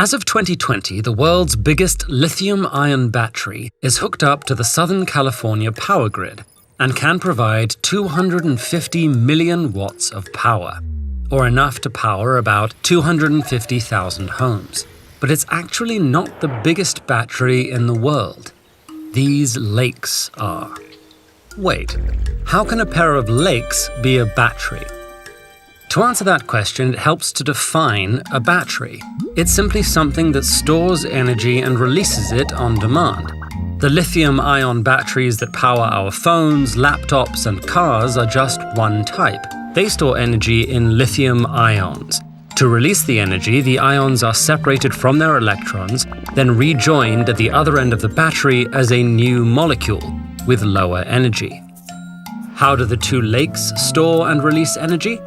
As of 2020, the world's biggest lithium-ion battery is hooked up to the Southern California power grid and can provide 250 million watts of power, or enough to power about 250,000 homes. But it's actually not the biggest battery in the world. These lakes are. Wait, how can a pair of lakes be a battery? To answer that question, it helps to define a battery. It's simply something that stores energy and releases it on demand. The lithium-ion batteries that power our phones, laptops, and cars are just one type. They store energy in lithium ions. To release the energy, the ions are separated from their electrons, then rejoined at the other end of the battery as a new molecule with lower energy. How do the two lakes store and release energy?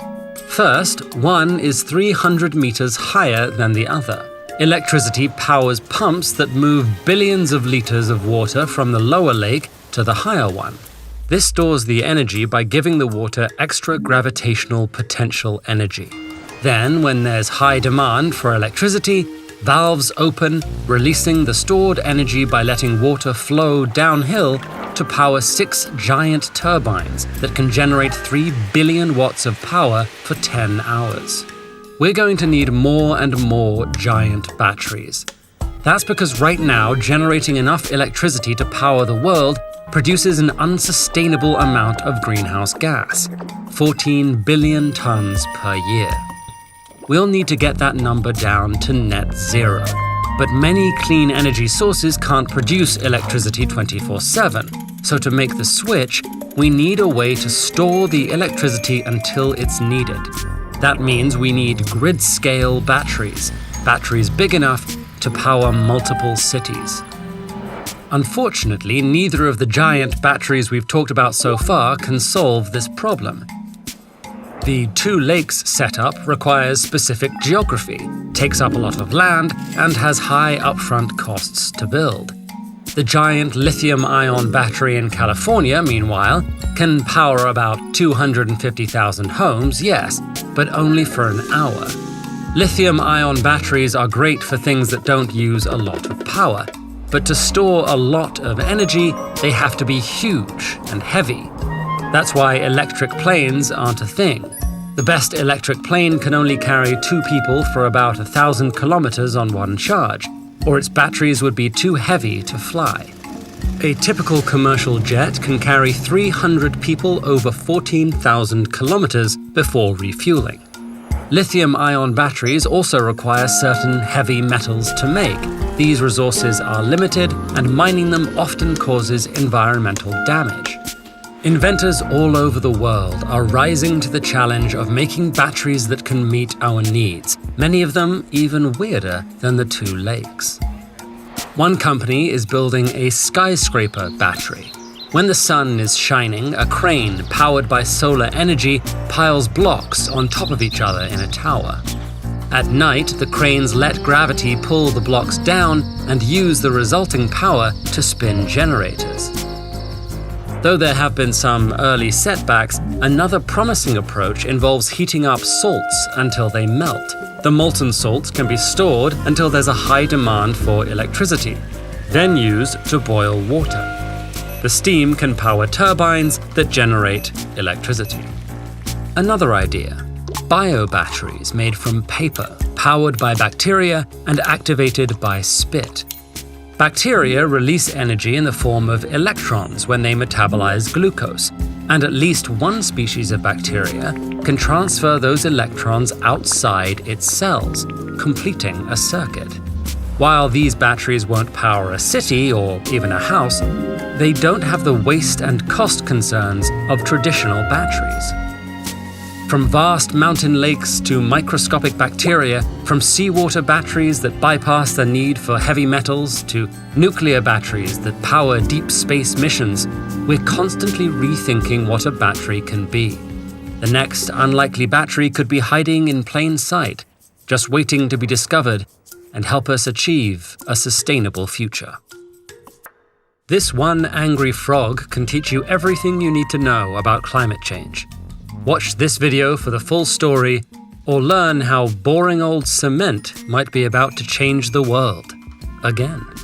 First, one is 300 meters higher than the other. Electricity powers pumps that move billions of liters of water from the lower lake to the higher one. This stores the energy by giving the water extra gravitational potential energy. Then, when there's high demand for electricity, valves open, releasing the stored energy by letting water flow downhill to power 6 giant turbines that can generate 3 billion watts of power for 10 hours. We're going to need more and more giant batteries. That's because right now, generating enough electricity to power the world produces an unsustainable amount of greenhouse gas, 14 billion tons per year. We'll need to get that number down to net zero. But many clean energy sources can't produce electricity 24/7. So to make the switch, we need a way to store the electricity until it's needed. That means we need grid-scale batteries big enough to power multiple cities. Unfortunately, neither of the giant batteries we've talked about so far can solve this problem. The two lakes setup requires specific geography, takes up a lot of land, and has high upfront costs to build. The giant lithium-ion battery in California, meanwhile, can power about 250,000 homes, yes, but only for an hour. Lithium-ion batteries are great for things that don't use a lot of power, but to store a lot of energy, they have to be huge and heavy. That's why electric planes aren't a thing. The best electric plane can only carry 2 people for about 1,000 kilometers on one charge, or its batteries would be too heavy to fly. A typical commercial jet can carry 300 people over 14,000 kilometers before refueling. Lithium-ion batteries also require certain heavy metals to make. These resources are limited, and mining them often causes environmental damage. Inventors all over the world are rising to the challenge of making batteries that can meet our needs, many of them even weirder than the two lakes. One company is building a skyscraper battery. When the sun is shining, a crane powered by solar energy piles blocks on top of each other in a tower. At night, the cranes let gravity pull the blocks down and use the resulting power to spin generators. Though there have been some early setbacks, another promising approach involves heating up salts until they melt. The molten salts can be stored until there's a high demand for electricity, then used to boil water. The steam can power turbines that generate electricity. Another idea: biobatteries made from paper, powered by bacteria and activated by spit. Bacteria release energy in the form of electrons when they metabolize glucose, and at least one species of bacteria can transfer those electrons outside its cells, completing a circuit. While these batteries won't power a city or even a house, they don't have the waste and cost concerns of traditional batteries. From vast mountain lakes to microscopic bacteria, from seawater batteries that bypass the need for heavy metals to nuclear batteries that power deep space missions, we're constantly rethinking what a battery can be. The next unlikely battery could be hiding in plain sight, just waiting to be discovered and help us achieve a sustainable future. This one angry frog can teach you everything you need to know about climate change. Watch this video for the full story or learn how boring old cement might be about to change the world again.